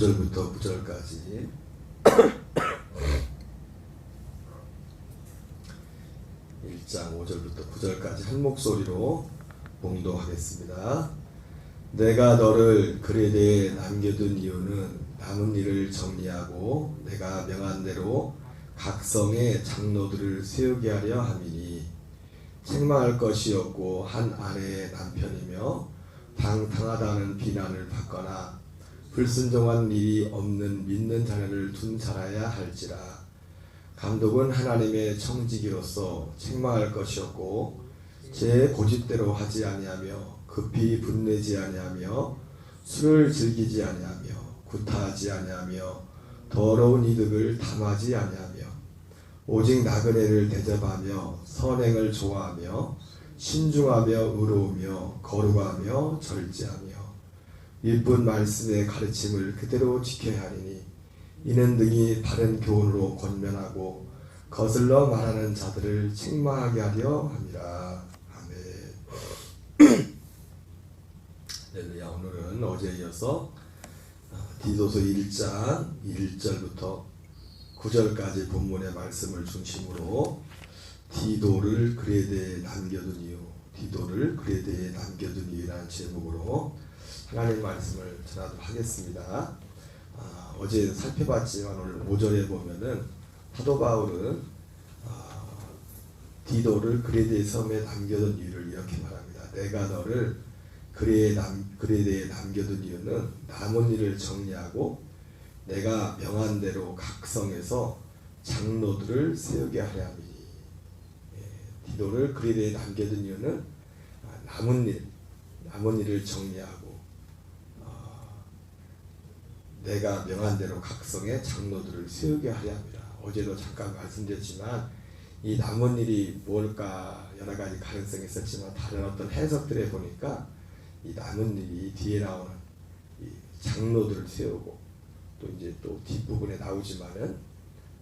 5절부터 9절까지 1장 5절부터 9절까지 한 목소리로 봉독하겠습니다. 내가 너를 그레데에 남겨둔 이유는 남은 일을 정리하고 내가 명한 대로 각 성의 장로들을 세우게 하려 함이니 책망할 것이 없고 한 아내의 남편이며 당당하다는 비난을 받거나 불순종한 일이 없는 믿는 자녀를 둔 자라야 할지라. 감독은 하나님의 청지기로서 책망할 것이 없고 제 고집대로 하지 아니하며 급히 분내지 아니하며 술을 즐기지 아니하며 구타하지 아니하며 더러운 이득을 탐하지 아니하며 오직 나그네를 대접하며 선행을 좋아하며 신중하며 의로우며 거룩하며 절제하며 일뿐 말씀의 가르침을 그대로 지켜야 하리니 이는 등이 바른 교훈으로 권면하고 거슬러 말하는 자들을 책망하게 하려 함이라. 아멘. 할렐루야. 오늘은 어제에 이어서 디도서 1장 1절부터 9절까지 본문의 말씀을 중심으로 디도를 그레데에 남겨둔 이유, 디도를 그레데에 남겨둔 이유라는 제목으로 하나님의 말씀을 전하도록 하겠습니다. 어제 살펴봤지만 오늘 5절에 보면은 사도 바울은 디도를 그레데 섬에 남겨둔 이유를 이렇게 말합니다. 내가 너를 그레데에 남겨둔 이유는 남은 일을 정리하고 내가 명한 대로 각 성에서 장로들을 세우게 하려 함이니. 디도를 그레데에 남겨둔 이유는 남은 일을 정리하고 내가 명한 대로 각 성의 장로들을 세우게 하려 합니다. 어제도 잠깐 말씀드렸지만 이 남은 일이 뭘까 여러 가지 가능성이 있었지만 다른 어떤 해석들에 보니까 이 남은 일이 뒤에 나오는 이 장로들을 세우고 또 이제 또 뒷부분에 나오지만은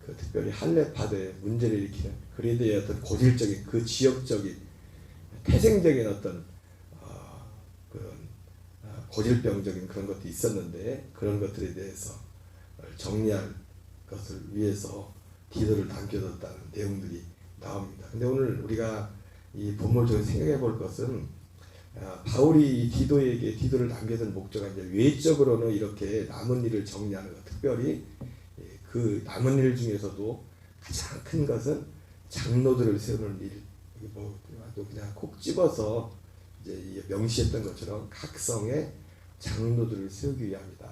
그 특별히 할레파드에 문제를 일으키는 그레데의 어떤 고질적인 그 지역적인 태생적인 어떤 고질병적인 그런 것도 있었는데 그런 것들에 대해서 정리할 것을 위해서 디도를 남겨뒀다는 내용들이 나옵니다. 근데 오늘 우리가 이 본문을 통해 생각해 볼 것은 바울이 디도를 남겨둔 목적은 이제 외적으로는 이렇게 남은 일을 정리하는 것, 특별히 그 남은 일 중에서도 가장 큰 것은 장로들을 세우는 일. 뭐 그냥 콕 집어서 이제 명시했던 것처럼 각 성의 장로들을 세우기 위함이다.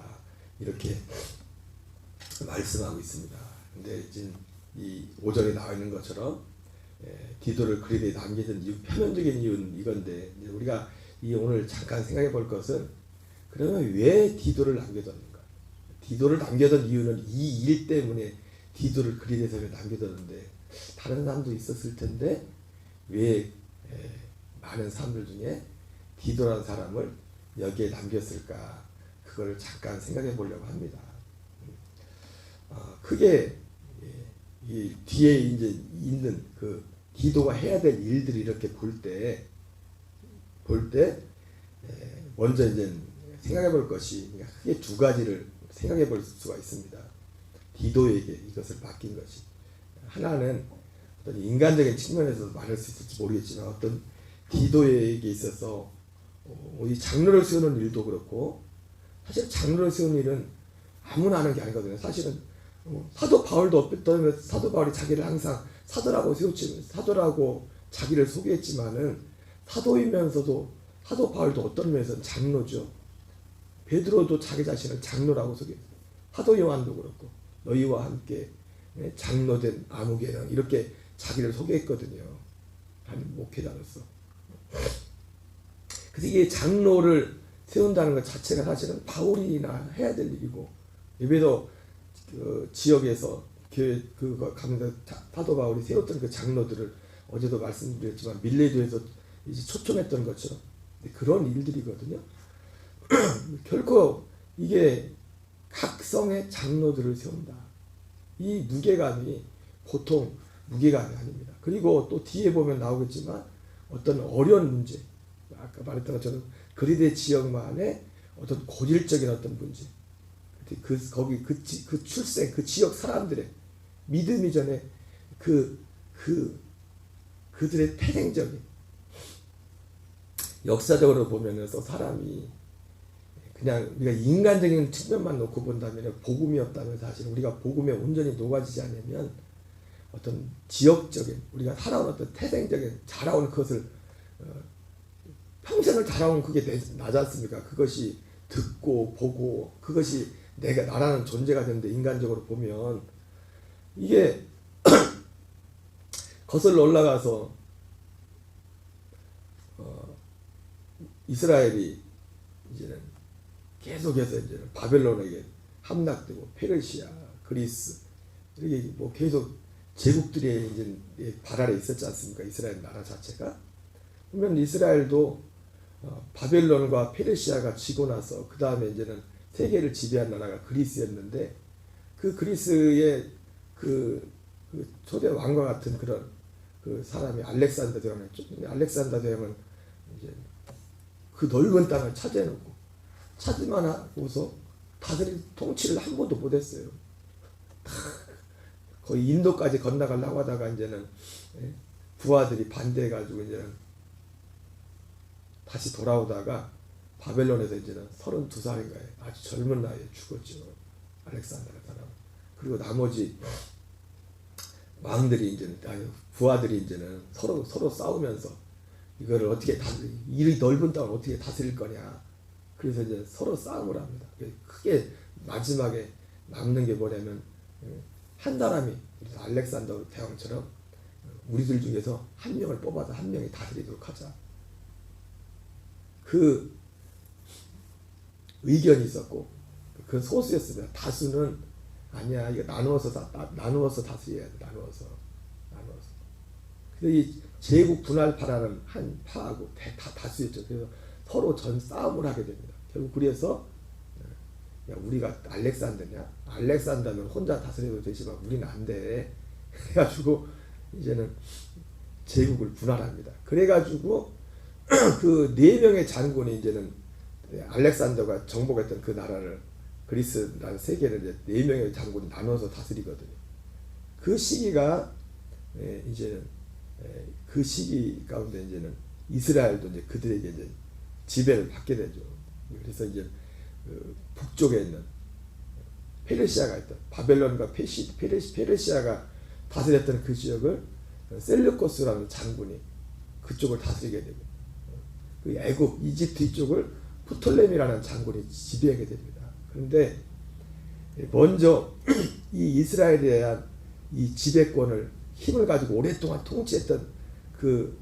이렇게 말씀하고 있습니다. 근데 이제 이 5절에 나와 있는 것처럼 디도를 그레데에 남겨둔 이유, 표면적인 이유는 이건데 우리가 이 오늘 잠깐 생각해 볼 것은 그러면 왜 디도를 남겨뒀는가? 디도를 남겨둔 이유는 이 일 때문에 디도를 그레데에 남겨뒀는데 다른 사람도 있었을 텐데 왜 많은 사람들 중에 디도라는 사람을 여기에 남겼을까? 그걸 잠깐 생각해 보려고 합니다. 크게 이 뒤에 이제 있는 그 디도가 해야 될 일들을 이렇게 볼 때 먼저 이제 생각해 볼 것이 크게 두 가지를 생각해 볼 수가 있습니다. 디도에게 이것을 맡긴 것이 하나는 어떤 인간적인 측면에서 말할 수 있을지 모르겠지만 어떤 디도에게 있어서 이 장로를 세우는 일도 그렇고 사실 장로를 세우는 일은 아무나 하는 게 아니거든요. 사실은 사도 바울도 사도 바울이 자기를 항상 사도라고 세우지 사도라고 자기를 소개했지만은 사도이면서도 사도 바울도 어떤 면에서는 장로죠. 베드로도 자기 자신을 장로라고 소개했어요. 사도 요한도 그렇고 너희와 함께 장로된 아무개는 이렇게 자기를 소개했거든요. 한 목회자로서. 그래서 이게 장로를 세운다는 것 자체가 사실은 바울이나 해야 될 일이고 예배도 그 지역에서 교회 그 사도 바울이 세웠던 그 장로들을 어제도 말씀드렸지만 밀레도에서 이제 초청했던 것처럼 그런 일들이거든요. 결코 이게 각 성의 장로들을 세운다. 이 무게감이 보통 무게감이 아닙니다. 그리고 또 뒤에 보면 나오겠지만 어떤 어려운 문제, 아까 말했던 것처럼 그리데 지역만의 어떤 고질적인 어떤 문제, 거기 그 출생 그 지역 사람들의 믿음 이전에 그들의 태생적인 역사적으로 보면서 사람이 그냥 우리가 인간적인 측면만 놓고 본다면 복음이 없다면 사실 우리가 복음에 온전히 녹아지지 않으면 어떤 지역적인 우리가 살아온 어떤 태생적인 자라온 그것을 평생을 자라온 그게 나지 않습니까? 그것이 듣고 보고 그것이 나라는 존재가 되는데 인간적으로 보면 이게 거슬러 올라가서 이스라엘이 이제는 계속해서 이제는 바벨론에게 함락되고 페르시아, 그리스 이렇게 뭐 계속 제국들이 이제 발 아래 있었지 않습니까? 이스라엘 나라 자체가 그러면 이스라엘도 바벨론과 페르시아가 지고 나서 그 다음에 이제는 세계를 지배한 나라가 그리스였는데 그 그리스의 그 초대 왕과 같은 그런 그 사람이 알렉산더 대왕이었죠. 알렉산더 대왕은 이제 그 넓은 땅을 차지해놓고 차지만 하고서 다스릴 통치를 한 번도 못했어요. 거의 인도까지 건너가려고 하다가 이제는 부하들이 반대해가지고 이제는 다시 돌아오다가 바벨론에서 이제는 32살인가에 아주 젊은 나이에 죽었죠. 알렉산더라는 사람. 그리고 나머지 왕들이 이제는 부하들이 이제는 서로 싸우면서 이거를 어떻게 이 넓은 땅을 어떻게 다스릴 거냐. 그래서 이제 서로 싸움을 합니다. 크게 마지막에 남는 게 뭐냐면 한 사람이 알렉산더 대왕처럼 우리들 중에서 한 명을 뽑아서 한 명이 다스리도록 하자. 그 의견이 있었고 그 소수였습니다. 다수는 아니야 이거 나누어서 다스려야 돼. 나누어서. 그래서 이 제국 분할파라는 한 파하고 다수였죠. 그래서 서로 싸움을 하게 됩니다. 결국 그래서 야 우리가 알렉산더면 혼자 다스려도 되지만 우리는 안 돼. 그래가지고 이제는 제국을 분할합니다. 그래가지고 그 4명의 장군이 이제는 알렉산더가 정복했던 그 나라를 그리스라는 세계를 이제 4명의 장군이 나눠서 다스리거든요. 그 시기가 이제는 그 시기 가운데 이제는 이스라엘도 이제 그들에게 이제 지배를 받게 되죠. 그래서 이제 그 북쪽에 있는 페르시아가 있던 바벨론과 페르시아가 다스렸던 그 지역을 셀루코스라는 장군이 그쪽을 다스리게 되고 그 애굽, 이집트 이쪽을 프톨레미라는 장군이 지배하게 됩니다. 그런데 먼저 이 이스라엘에 대한 이 지배권을 힘을 가지고 오랫동안 통치했던 그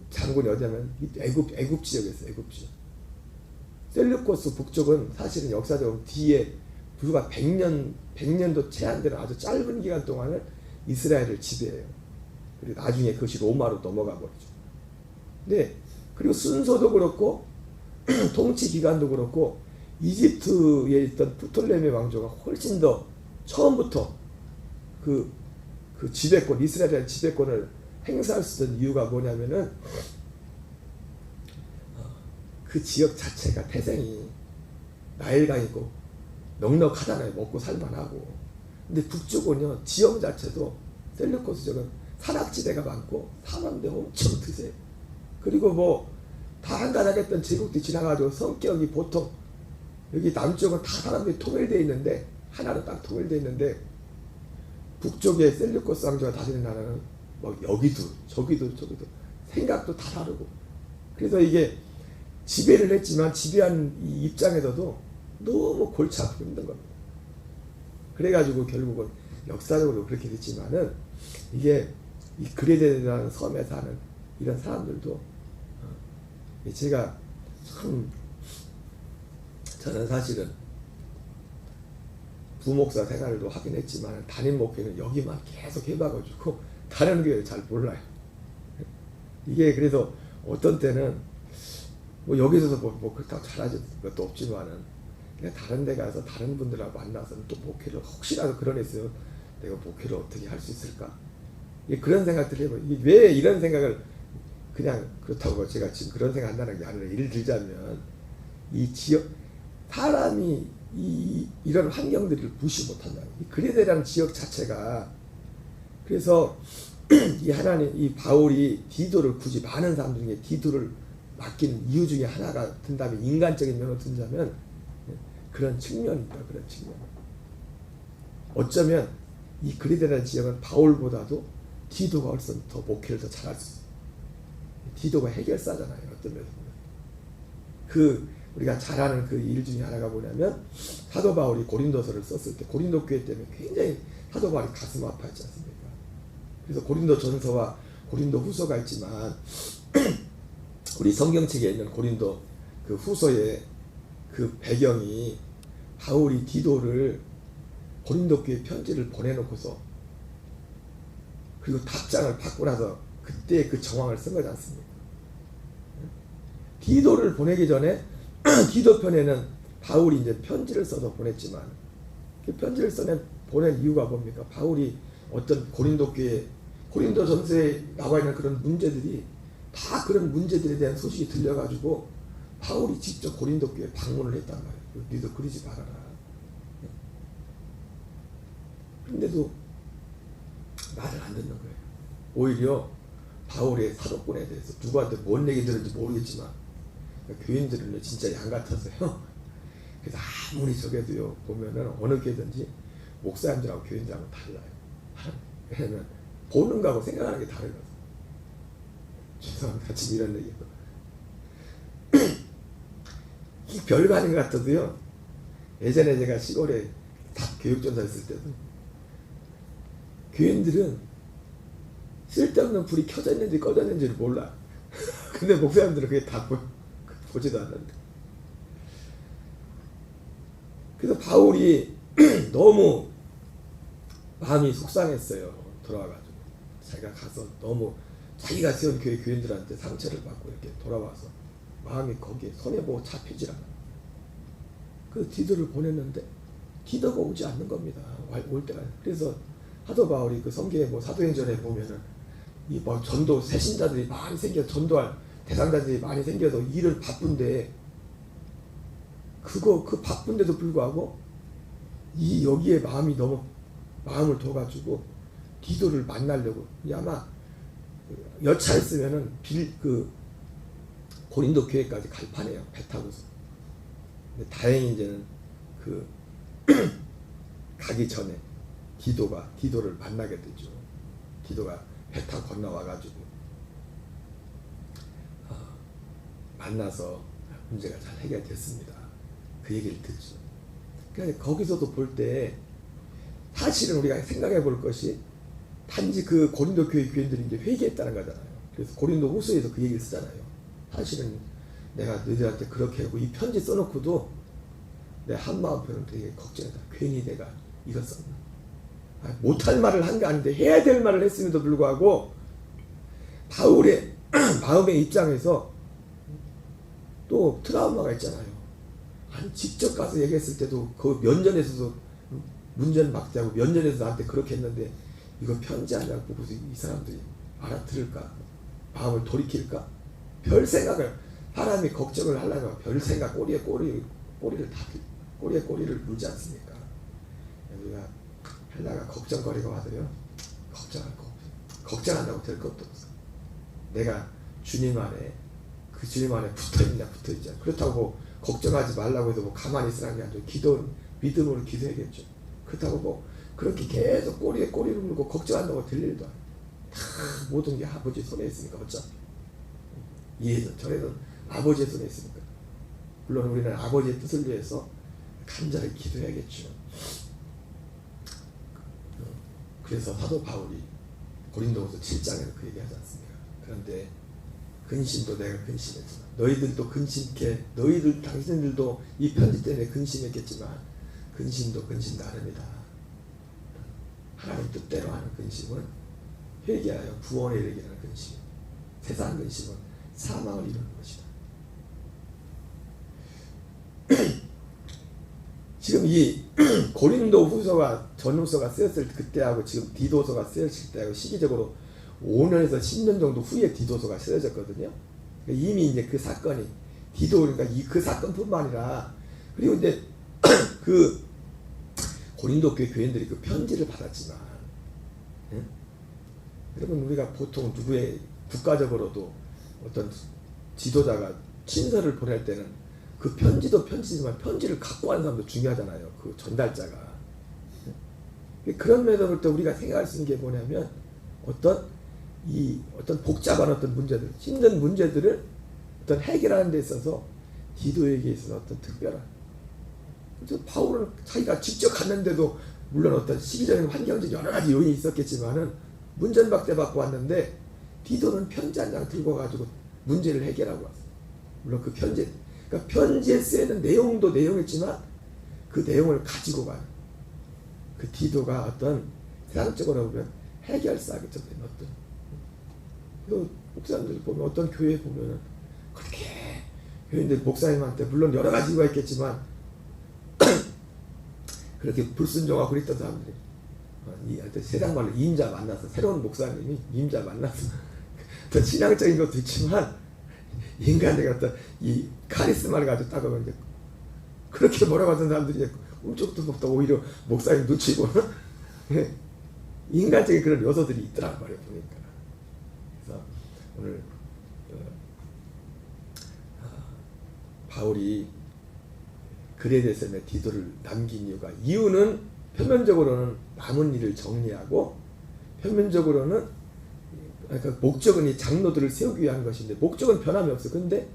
장군이 어디냐면 애굽 지역이었어요. 애굽 지역. 셀루코스 북쪽은 사실은 역사적으로 뒤에 불과 100년도 채 안 되는 아주 짧은 기간 동안을 이스라엘을 지배해요. 그리고 나중에 그것이 로마로 넘어가 버리죠. 근데 그리고 순서도 그렇고 통치 기간도 그렇고 이집트에 있던 프톨레미 왕조가 훨씬 더 처음부터 그 지배권, 이스라엘의 지배권을 행사할 수 있는 이유가 뭐냐면은 그 지역 자체가 태생이 나일강 있고 넉넉하잖아요. 먹고 살만하고. 근데 북쪽은요 지형 자체도 셀루코스 지역은 산악지대가 많고 사람들 엄청 드세요. 그리고 뭐 다 한가닥했던 제국들이 지나가지고 성격이 보통 여기 남쪽은 다 사람들이 통일되어 있는데 하나로 딱 통일되어 있는데 북쪽에 셀루코스 왕조가 다스리는 나라는 뭐 여기도 저기도 생각도 다 다르고 그래서 이게 지배를 했지만 지배한 이 입장에서도 너무 골치 아프고 힘든 겁니다. 그래가지고 결국은 역사적으로 그렇게 됐지만은 이게 이 그레데라는 섬에 사는 이런 사람들도 제가 참 저는 사실은 부목사 생활도 하긴 했지만 담임 목회는 여기만 계속 해봐가지고 다른 교회를 잘 몰라요. 이게 그래서 어떤 때는 뭐 여기서도 뭐 그렇다고 잘하지 것도 없지만은 그냥 다른 데 가서 다른 분들하고 만나서 또 목회를 혹시라도 그런 애 있어요. 내가 목회를 어떻게 할 수 있을까? 그런 생각들을 해봐요. 이게 왜 이런 생각을 그냥 그렇다고 제가 지금 그런 생각 한다는 게 아니라 예를 들자면 이 지역 사람이 이런 환경들을 무시 못한다. 이 그리스라는 지역 자체가 그래서 이 하나님 이 바울이 디도를 굳이 많은 사람들 중에 디도를 맡기는 이유 중에 하나가 든다면 인간적인 면으로 든다면 그런 측면이 있다. 그런 측면. 어쩌면 이 그리스라는 지역은 바울보다도 디도가 훨씬 더 목회를 더 잘할 수 있어요. 디도가 해결사잖아요. 어떤 면에서 보면. 그 우리가 잘 아는 그 일 중에 하나가 뭐냐면 사도 바울이 고린도서를 썼을 때 고린도 교회 때문에 굉장히 사도 바울이 가슴 아파했지 않습니까? 그래서 고린도 전서와 고린도 후서가 있지만 우리 성경책에 있는 고린도 그 후서의 그 배경이 바울이 디도를 고린도 교회 편지를 보내놓고서 그리고 답장을 받고 나서 그때 그 정황을 쓴 거지 않습니까? 디도를 보내기 전에 디도 편에는 바울이 이제 편지를 써서 보냈지만 그 편지를 보낸 이유가 뭡니까? 바울이 어떤 고린도 교회 고린도 전서에 나와 있는 그런 문제들이 다 그런 문제들에 대한 소식이 들려가지고 바울이 직접 고린도 교회 방문을 했단 말이에요. 너희도 그러지 말아라. 그런데도 말을 안 듣는 거예요. 오히려 바울의 사도권에 대해서 누구한테 뭔 얘기 들은지 모르겠지만 교인들은 진짜 양 같아서요. 그래서 아무리 저게도요 보면은 어느 교회든지 목사님들하고 교인들하고 달라요. 왜냐면 보는 거하고 생각하는 게 다른 거죠. 죄송합니다. 지금 이런 얘기도. 이 별거 아닌 것 같아도요. 예전에 제가 시골에 교육전사 했을 때도 교인들은 쓸데없는 불이 켜져 있는지 꺼져 있는지를 몰라. 근데 목사님들은 그게 다 보지도 않는데. 그래서 바울이 너무 마음이 속상했어요. 돌아와가지고 자기가 가서 너무 자기가 세운 교회 교인들한테 상처를 받고 이렇게 돌아와서 마음이 거기에 손해보고 잡히질 않아. 그 디도를 보냈는데 디도가 오지 않는 겁니다. 올 때가. 그래서 사도 바울이 그 성경에 뭐 사도행전에 보면은 이 뭐 전도 새신자들이 많이 생겨 전도할 대상자들이 많이 생겨서 일을 바쁜데 그 바쁜데도 불구하고 이 여기에 마음이 너무 마음을 둬가지고 디도를 만나려고 아마 여차했으면은 그 고린도 교회까지 갈 판이에요. 배 타고서. 근데 다행히 이제는 그 가기 전에 디도를 만나게 되죠. 디도가 배 타고 건너와가지고 만나서 문제가 잘 해결됐습니다. 그 얘기를 듣죠. 그러니까 거기서도 볼 때 사실은 우리가 생각해 볼 것이 단지 그 고린도 교회 교인들이 이제 회개했다는 거잖아요. 그래서 고린도 후서에서 그 얘기를 쓰잖아요. 사실은 내가 너희들한테 그렇게 하고 이 편지 써놓고도 내 한마음표는 되게 걱정이다. 괜히 내가 이거 썼나. 못할 말을 한 게 아닌데 해야 될 말을 했음에도 불구하고 바울의 마음의 입장에서 또 트라우마가 있잖아요. 아니 직접 가서 얘기했을 때도 그 면전에서도 문전 막대하고 면전에서 나한테 그렇게 했는데 이거 편지 아니야 보고서 이 사람들이 알아들을까? 마음을 돌이킬까? 별 생각을 사람이 걱정을 하려면 별 생각 꼬리에 꼬리를 물지 않습니까? 우리가 하려가 걱정거리가 와도요 걱정할 거 없어. 걱정한다고 될 것도 없어. 내가 주님 안에 그 주님 안에 붙어있냐 붙어있지 않냐. 그렇다고 걱정하지 말라고 해서 뭐 가만히 있으라는 게 아니라 믿음으로 기도해야겠죠. 그렇다고 뭐 그렇게 계속 꼬리에 꼬리를 물고 걱정한다고 될 일도 아니에요. 모든 게 아버지 손에 있으니까 어차피 이해든 저래든 아버지의 손에 있으니까. 물론 우리는 아버지의 뜻을 위해서 간절히 기도해야겠죠. 그래서 사도 바울이 고린도후서 7장에서 그 얘기하지 않습니까? 그런데 근심도 내가 근심했지만 너희들도 근심케 당신들도 이 편지 때문에 근심했겠지만 근심도 근심 나름이다. 하나님 뜻대로 하는 근심은 회개하여 구원에 이르게 하는 근심. 세상 근심은 사망을 이루는 것이다. 지금 이 고린도 후서가 전후서가 쓰였을 그때하고 지금 디도서가 쓰였을 때하고 시기적으로 5년에서 10년 정도 후에 디도서가 쓰여졌거든요. 이미 이제 그 사건이 그러니까 그 사건뿐만 아니라 그리고 이제 그 고린도 교회 교인들이 그 편지를 받았지만, 예? 여러분 우리가 보통 누구의 국가적으로도 어떤 지도자가 친서를 보낼 때는 그 편지도 편지지만 편지를 갖고 가는 사람도 중요하잖아요. 그 전달자가. 그런 면에서 볼 때 우리가 생각할 수 있는 게 뭐냐면 어떤 복잡한 어떤 문제들, 힘든 문제들을 어떤 해결하는 데 있어서 디도에게 있어서 어떤 특별한. 바울은 자기가 직접 갔는데도 물론 어떤 시기적인 환경적 여러 가지 요인이 있었겠지만은 문전박대 받고 왔는데 디도는 편지 한 장 들고 가지고 문제를 해결하고 왔어요. 물론 그 편지, 그러니까 편지에 쓰여있는 내용도 내용이지만 그 내용을 가지고 가는 그 디도가 어떤 세상적으로 보면 해결사하게 된 어떤, 그 목사님들 보면 어떤 교회 보면은 그렇게 교인들 목사님한테 물론 여러 가지 이유가 있겠지만 그렇게 불순종하고 그랬던 사람들이 세상 말로 임자 만나서 새로운 목사님이 임자 만나서 더 신앙적인 것도 있지만 인간의 어떤 이 카리스마를 가지고 따가고 이제 그렇게 뭐라고 하던 사람들이 꿈쩍도 못하고 오히려 목사님 놓치고 인간적인 그런 요소들이 있더란 말이에요 보니까. 그래서 오늘 바울이 글에 대해서 디도를 남긴 이유는 표면적으로는 남은 일을 정리하고 표면적으로는 그러니까 목적은 이 장로들을 세우기 위한 것인데 목적은 변함이 없어. 근데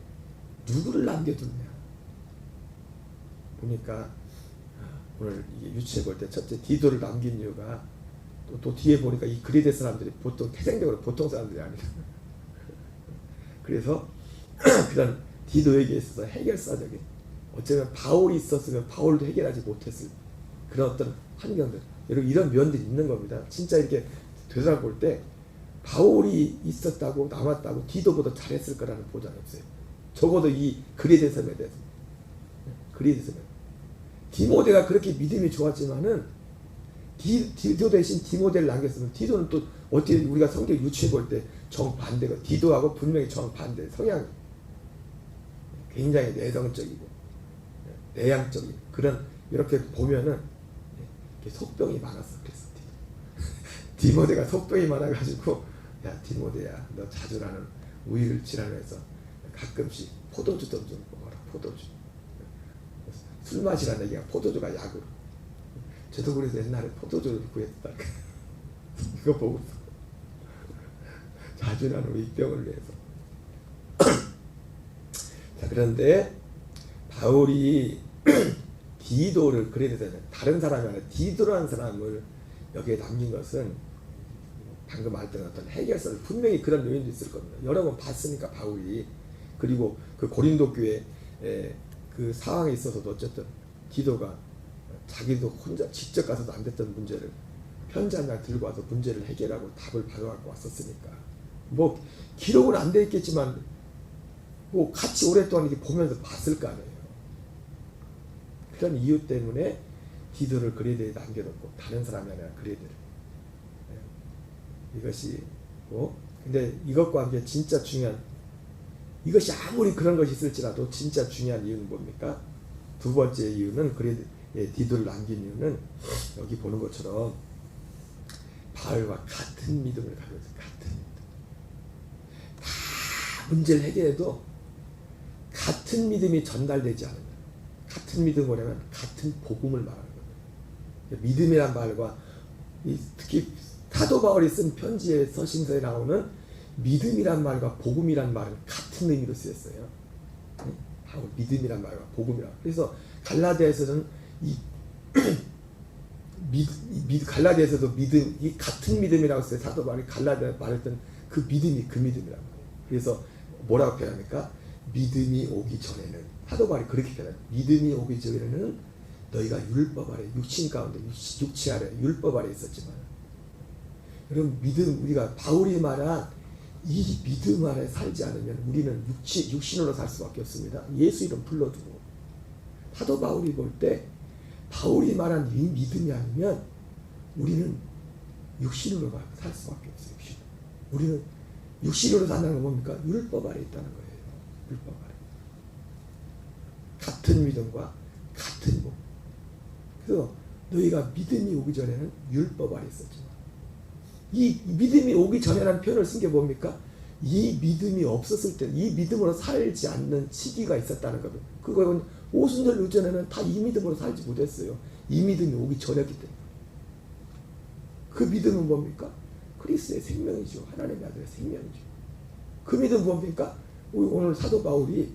누구를 남겨두냐 보니까 오늘 이게 유치해 볼 때 첫째 디도를 남긴 이유가 또 뒤에 보니까 이 글에 대해서 사람들이 보통 태생적으로 보통 사람들이 아니라 그래서 그런 디도에게 있어서 해결사적인 어쩌면 바울이 있었으면 바울도 해결하지 못했을 그런 어떤 환경들, 여러분 이런 면들이 있는 겁니다. 진짜 이렇게 되돌아볼 때 바울이 있었다고 남았다고 디도보다 잘했을 거라는 보장이 없어요. 적어도 이 글에 대해서에 대해서 글에 대해서 디모데가 그렇게 믿음이 좋았지만은 디도 대신 디모데를 남겼으면 디도는 또 어떻게 우리가 성경 유추해 볼 때 정반대가 디도하고 분명히 정반대 성향이 굉장히 내성적이고 내향적인 그런 이렇게 보면은 속병이 많았어. 그래서 디모데가 속병이 많아가지고 야 디모데야 너 자주 나는 우유를 지나면서 가끔씩 포도주도 좀 먹어라. 포도주 술 마시라는 얘기가 포도주가 약으로. 저도 그래서 옛날에 포도주를 구했다. 이거 보고 자주 나는 우리 병을 위해서. 자 그런데 바울이 디도를 그래야 되잖아요. 다른 사람이 아니라 디도라는 사람을 여기에 남긴 것은 방금 말했던 어떤 해결사를 분명히 그런 요인도 있을 겁니다. 여러 번 봤으니까 바울이. 그리고 그 고린도 교회 그 상황에 있어서도 어쨌든 디도가 자기도 혼자 직접 가서도 안 됐던 문제를 편지 한 장 들고 와서 문제를 해결하고 답을 받아갖고 왔었으니까 뭐 기록은 안 돼 있겠지만 뭐 같이 오랫동안 이렇게 보면서 봤을 거 아니에요. 그런 이유 때문에 디도를 그레데에 남겨놓고 다른 사람이 아니라 그레데를 이것이 근데 이것과 함께 진짜 중요한 이것이 아무리 그런 것이 있을지라도 진짜 중요한 이유는 뭡니까? 두 번째 이유는 디도를 남긴 이유는 여기 보는 것처럼 바울과 같은 믿음을 가지고 있어요. 같은 믿음. 다 문제를 해결해도 같은 믿음이 전달되지 않으면 같은 믿음이 뭐냐면 같은 복음을 말하는 거예요. 믿음이란 말과 특히 사도 바울이 쓴 편지에 서신서에 나오는 믿음이란 말과 복음이란 말은 같은 의미로 쓰였어요. 바울 믿음이란 말과 복음이란. 그래서 갈라디아에서는 갈라디아에서도 믿음 이 같은 믿음이라고 써요. 사도 바울이 갈라디아 말했던 그 믿음이 그 믿음이란 말이에요. 그래서 뭐라고 표현합니까? 믿음이 오기 전에는 사도 바울이 그렇게 표현해요. 믿음이 오기 전에는 너희가 율법 아래 육신 가운데 육체 아래 율법 아래 있었지만 여러분 믿음 우리가 바울이 말한 이 믿음 아래 살지 않으면 우리는 육신으로 살 수밖에 없습니다. 예수 이름 불러두고 사도 바울이 볼 때 바울이 말한 이 믿음이 아니면 우리는 육신으로 살 수밖에 없어요. 우리는 육신으로 산다는 건 뭡니까? 율법 아래 있다는 거예요. 율법 아래. 같은 믿음과 같은 복. 그래서 너희가 믿음이 오기 전에는 율법 아래 있었지만, 이 믿음이 오기 전에라는 표현을 쓴 게 뭡니까? 이 믿음이 없었을 때, 이 믿음으로 살지 않는 시기가 있었다는 거예요. 그건 오순절 이전에는 다 이 믿음으로 살지 못했어요. 이 믿음이 오기 전이었기 때문에. 그 믿음은 뭡니까? 그리스도의 생명이죠. 하나님의 아들의 생명이죠. 그 믿음은 뭡니까? 오늘 사도 바울이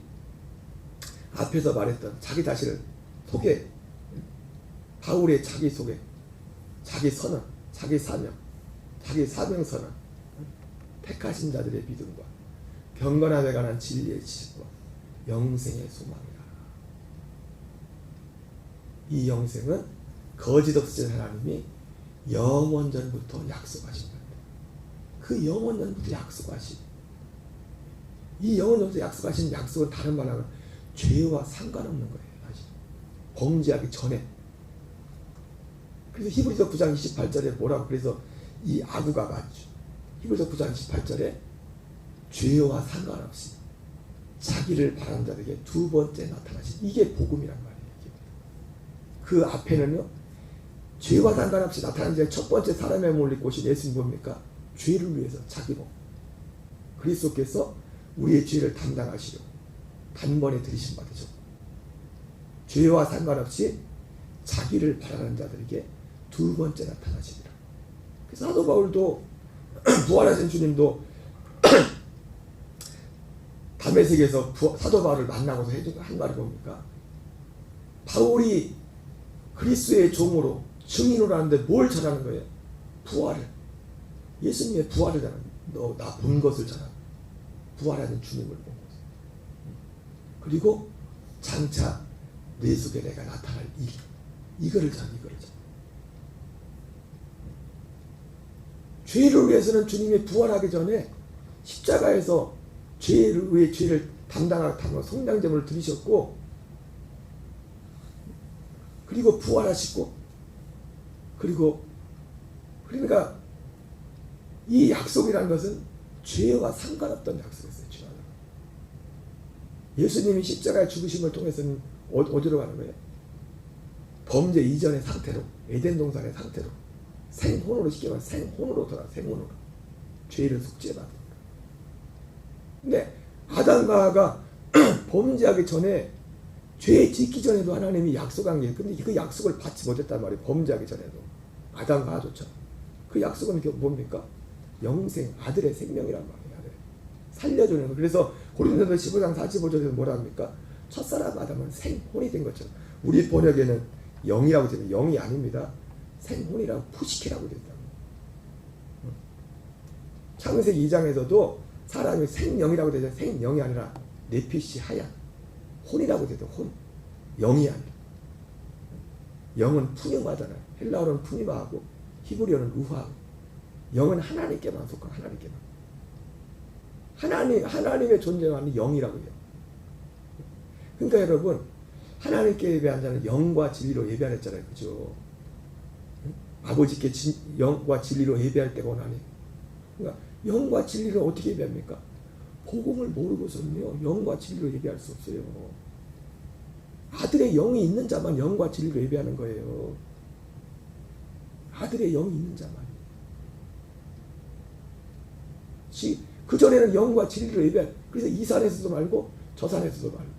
앞에서 말했던 자기 자신을 소개, 바울의 자기 소개, 자기 선언, 자기 사명, 자기 사명 선언, 택하신 자들의 믿음과 경건함에 관한 진리의 지식과 영생의 소망이라. 이 영생은 거짓 없으신 하나님이 영원전부터 약속하신 겁니다. 그 영원전부터 약속하신, 이 영원전부터 약속하신 약속은 다른 말로 하면 죄와 상관없는 거예요. 사실 범죄하기 전에. 그래서 히브리서 9장 28절에 뭐라고, 그래서 이 아구가 맞죠. 히브리서 9장 28절에 죄와 상관없이 자기를 바라는 자들에게 두 번째 나타나신, 이게 복음이란 말이에요. 그 앞에는요, 죄와 상관없이 나타난 자의 첫 번째 사람의 몸을 입고 오신 예수님 뭡니까? 죄를 위해서 자기 몸, 그리스도께서 우리의 죄를 담당하시려 단번에 들이심 받으셨고, 죄와 상관없이 자기를 바라는 자들에게 두 번째 나타나시리라. 그래서 사도 바울도 부활하신 주님도 다메섹에서 사도 바울을 만나고서 해준 한 말이 뭡니까? 바울이 그리스도의 종으로 증인으로 하는데 뭘 전하는 거예요? 부활을. 예수님의 부활을 전하는, 너 나 본 것을 전하는, 부활하는 주님을 본 것. 그리고 장차 내 속에 내가 나타날 일, 이거를 전. 죄를 위해서는 주님이 부활하기 전에 십자가에서 죄의 죄를 담당하고 성량제물을 드리셨고, 그리고 부활하시고, 그리고 그러니까 이 약속이라는 것은 죄와 상관없던 약속이었어요. 죄와. 예수님이 십자가에 죽으심을 통해서는 어디로 가는 거예요? 범죄 이전의 상태로, 에덴 동산의 상태로, 생혼으로, 쉽게 말해 생혼으로 돌아, 생혼으로 죄를 속죄받는 거예요. 근데 아담과 하와가 범죄하기 전에, 죄 짓기 전에도 하나님이 약속한 게, 근데 그 약속을 받지 못했단 말이에요. 범죄하기 전에도 아담과 하와조차. 그 약속은 뭡니까? 영생, 아들의 생명이란 말이에요. 아들. 살려주는 거. 그래서 고린도서 15장 45절에서 뭐라 합니까? 첫사람 아담은 생혼이 된 것처럼. 우리 번역에는 영이라고 되면 영이 아닙니다. 생혼이라고, 푸시케라고 된다. 창세기 2장에서도 사람이 생영이라고 되죠. 생영이 아니라 네피시 하얀 혼이라고 되죠. 혼, 영이 아니라. 영은 푸니마잖아요. 헬라어는 푸니마하고 히브리어는 루하하고. 영은 하나님께만 속한, 하나님께만. 하나님의 존재만이 영이라고 해요. 그러니까 여러분, 하나님께 예배한 자는 영과 진리로 예배하랬잖아요. 그죠? 아버지께 영과 진리로 예배할 때가 오나니. 그러니까 영과 진리로 어떻게 예배합니까? 복음을 모르고서는요, 영과 진리로 예배할 수 없어요. 아들의 영이 있는 자만 영과 진리로 예배하는 거예요. 아들의 영이 있는 자만. 그전에는 영과 진리로 예배할, 그래서 이 산에서도 말고 저 산에서도 말고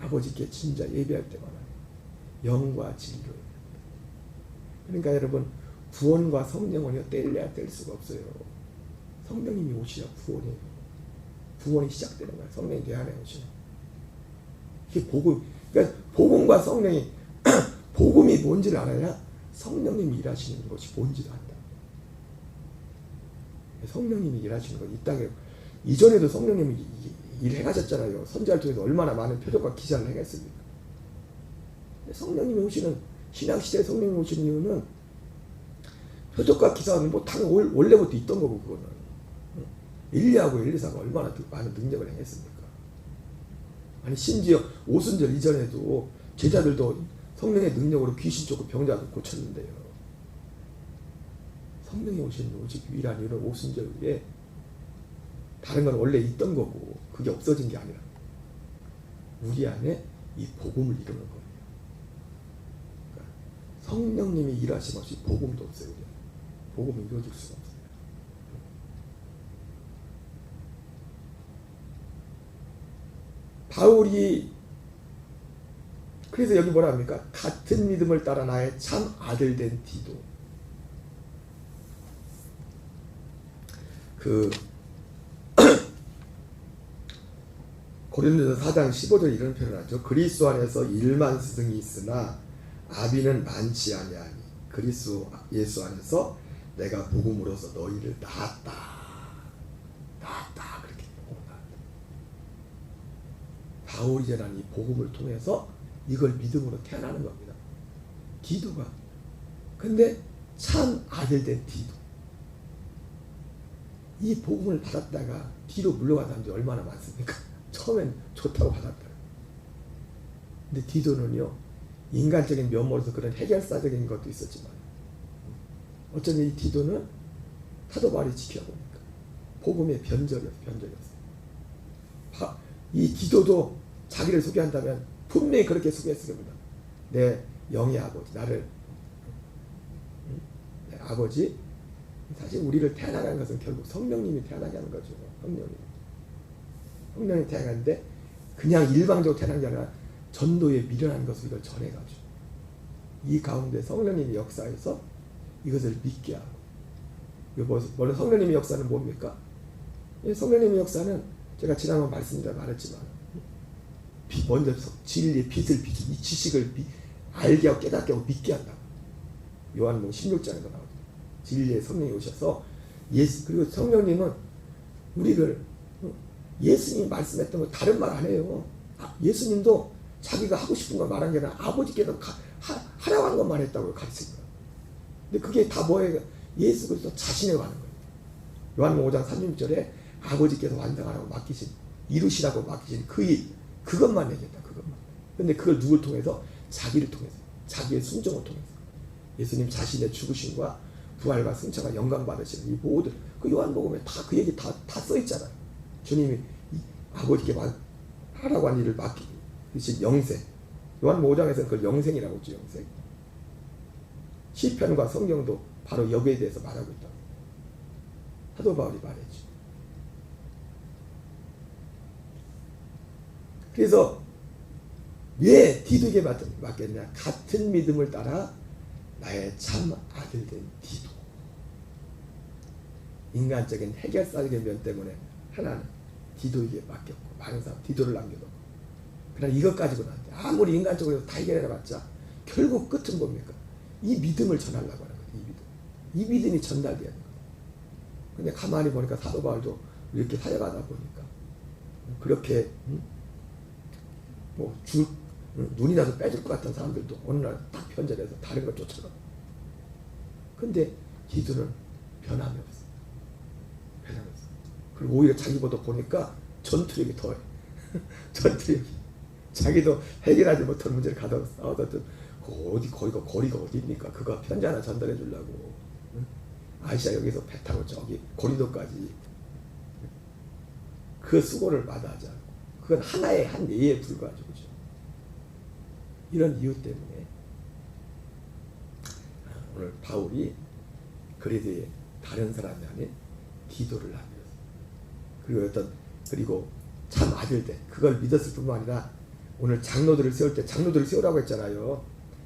아버지께 진짜 예배할 때만 영과 진리로 예배. 그러니까 여러분, 구원과 성령은요, 뗄래야 뗄 수가 없어요. 성령님이 오시야 구원이 시작되는 거야. 성령이 내 안에 오시면. 이게 복음. 그러니까 복음과 성령이 복음이 뭔지를 알아야 성령님이 일하시는 것이 뭔지도 안다. 성령님이 일하시는 것, 이 땅에 이전에도 성령님이 일행하셨잖아요. 선지자를 통해서 얼마나 많은 표적과 기사를 행했습니까? 성령님이 오시는, 신약시대에 성령님이 오시는 이유는 표적과 기사는 뭐 당연히 원래부터 있던 거고, 그거는 엘리야하고 엘리사가 얼마나 많은 능력을 행했습니까? 아니 심지어 오순절 이전에도 제자들도 성령의 능력으로 귀신 쫓고 병자도 고쳤는데요. 성령이 오시는 오직 유일한 이유는 오순절 위에, 다른 건 원래 있던 거고 그게 없어진 게 아니라 우리 안에 이 복음을 이루는 거예요. 그러니까 성령님이 일하심 없이 복음도 없어요. 우리. 복음이 이루어질 수가 없어요. 바울이 그래서 여기 뭐라 합니까? 같은 믿음을 따라 나의 참 아들 된 디도. 그 고린도서 4장 15절 이런 표현을 하죠. 그리스도 안에서 1만 스승이 있으나 아비는 많지 아니하니 그리스도 예수 안에서 내가 복음으로서 너희를 낳았다. 그렇게 복음을 낳았다. 바울이 전한 이 복음을 통해서 이걸 믿음으로 태어나는 겁니다. 디도가. 근데 참 아들 된 디도. 이 복음을 받았다가 뒤로 물러간 사람들이 얼마나 많습니까? 처음엔 좋다고 받았다. 근데 디도는요, 인간적인 면모로서 그런 해결사적인 것도 있었지만, 어쩐지 이 디도는 사도 바울이 지켜보니까 복음의 변절이었어요. 이 디도도 자기를 소개한다면 분명히 그렇게 소개했을 겁니다. 내 영의 아버지, 나를, 내 아버지. 사실 우리를 태어나게 하는 것은 결국 성령님이 태어나게 하는 거죠. 성령이 태어나는데 그냥 일방적으로 태어난 게 아니라 전도에 미련한 것을 이걸 전해가지고 이 가운데 성령님의 역사에서 이것을 믿게 하고. 원래 성령님의 역사는 뭡니까? 성령님의 역사는 제가 지난번 말씀드려 말했지만 먼저 진리의 빛을 비추, 이 지식을 알게 하고 깨닫게 하고 믿게 한다고. 요한복음 16장에도 나오죠. 진리의 성령이 오셔서 그리고 성령님은 우리를 예수님이 말씀했던 거 다른 말 안 해요. 예수님도 자기가 하고 싶은 걸 말한 게 아니라 아버지께서 하라고 하는 것만 했다고 가르친 거예요. 근데 그게 다 뭐예요? 예수 그리스도 자신에 관한 거예요. 요한복음 5장 36절에 아버지께서 완성하라고 맡기신, 이루시라고 맡기신 그 일, 그것만 얘기했다. 그것만. 근데 그걸 누굴 통해서? 자기를 통해서, 자기의 순종을 통해서. 예수님 자신의 죽으심과 부활과 승천과 영광 받으시는 이 모든 그 요한복음에 다 그 얘기 다 써 있잖아요. 주님이 아버지께 하라고 한 일을 맡기신 영생. 요한복음 5장에서는 그걸 영생이라고 했죠. 영생. 시편과 성경도 바로 여기에 대해서 말하고 있다. 사도 바울이 말했죠. 그래서 왜 디도에게 맡겼냐? 같은 믿음을 따라 나의 참 아들 된 디도. 인간적인 해결사적인 면 때문에 하나는 디도에게 맡겼고, 많은 사람 디도를 남겨놓고. 그러나 이것 가지고는 안 돼. 아무리 인간적으로 다 해결해봤자 결국 끝은 뭡니까? 이 믿음을 전하려고 하는 거예요. 이 믿음이 전달돼야 되는 거예요. 근데 가만히 보니까 사도 바울도 이렇게 사역하다 보니까 그렇게 눈이라도 빼줄 것 같은 사람들도 어느 날 딱 변절해서 다른 걸 쫓아가. 근데 디도는 변함이 없어. 변함이 없어. 그리고 오히려 자기보다 보니까 전투력이 더해. 전투력이. 자기도 해결하지 못한 문제를 가다가 싸우던 거리가 어디입니까? 그거 편지 하나 전달해 주려고. 아시아 여기서 배 타고 저기 고린도까지 그 수고를 마다하지 않고. 그건 하나의 한 예에 불과하죠. 그죠? 이런 이유 때문에 오늘 바울이 그레드에 다른 사람이 아닌 디도를 남겼어요. 그리고 참 아들들 그걸 믿었을 뿐만 아니라 오늘 장로들을 세울 때 장로들을 세우라고 했잖아요.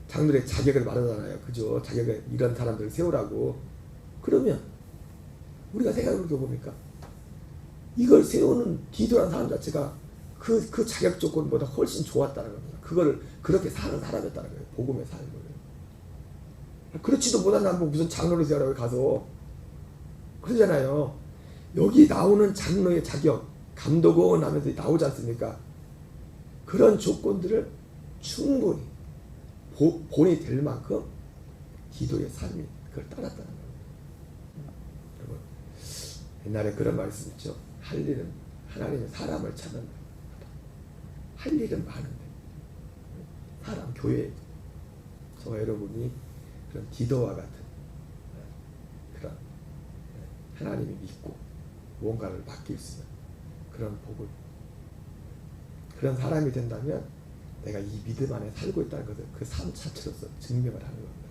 장로들의 자격을 말하잖아요. 그죠? 자격을 이런 사람들을 세우라고. 그러면 우리가 생각해 보니까 이걸 세우는 디도라는 사람 자체가 그 자격 조건보다 훨씬 좋았다는 겁니다. 그거를 그렇게 사는 사람이었다는 거예요. 복음에 사는 거예요. 그렇지도 못한 뭐 무슨 장로를 세우라고 가서 그러잖아요. 여기 나오는 장로의 자격, 감독원 하면서 나오지 않습니까? 그런 조건들을 충분히 본이 될 만큼 기도의 삶이 그걸 따랐다는 거예요. 여러분, 옛날에 그런 말씀 있죠. 할 일은 하나님의 사람을 찾는다. 할 일은 많은데 사람, 교회, 저와 여러분이 그런 기도와 같은 그런 하나님이 믿고 무언가를 맡길 수 있는 그런 복을, 그런 사람이 된다면 내가 이 믿음 안에 살고 있다는 것을 그 삶 자체로서 증명을 하는 겁니다.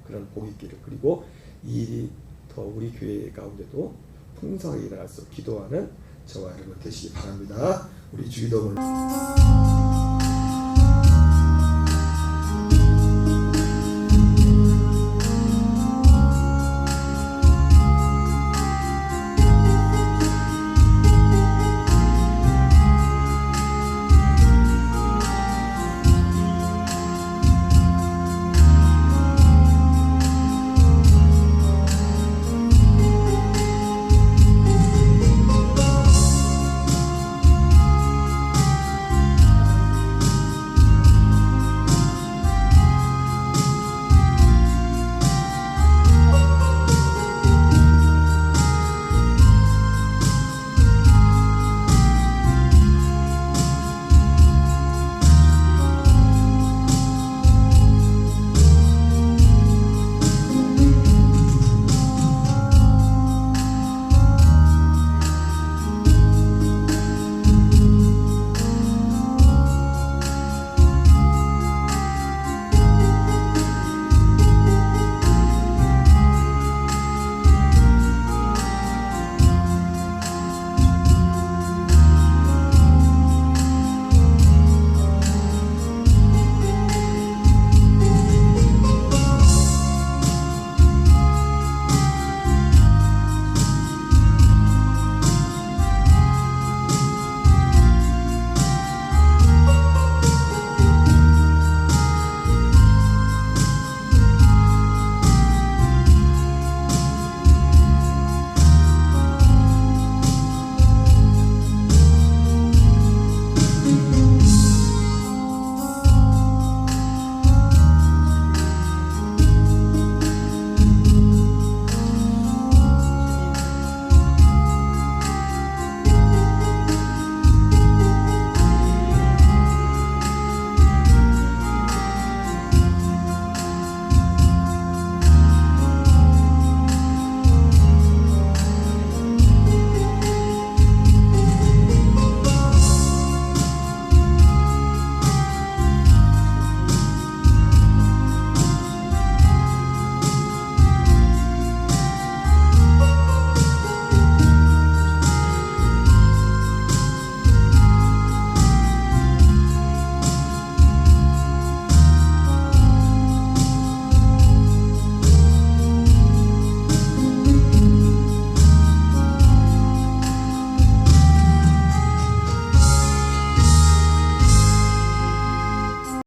그런 복이 있기를, 그리고 이 일이 더 우리 교회 가운데도 풍성하게 일어날 수 있도록 기도하는 저와 여러분 되시기 바랍니다. 우리 주기도문을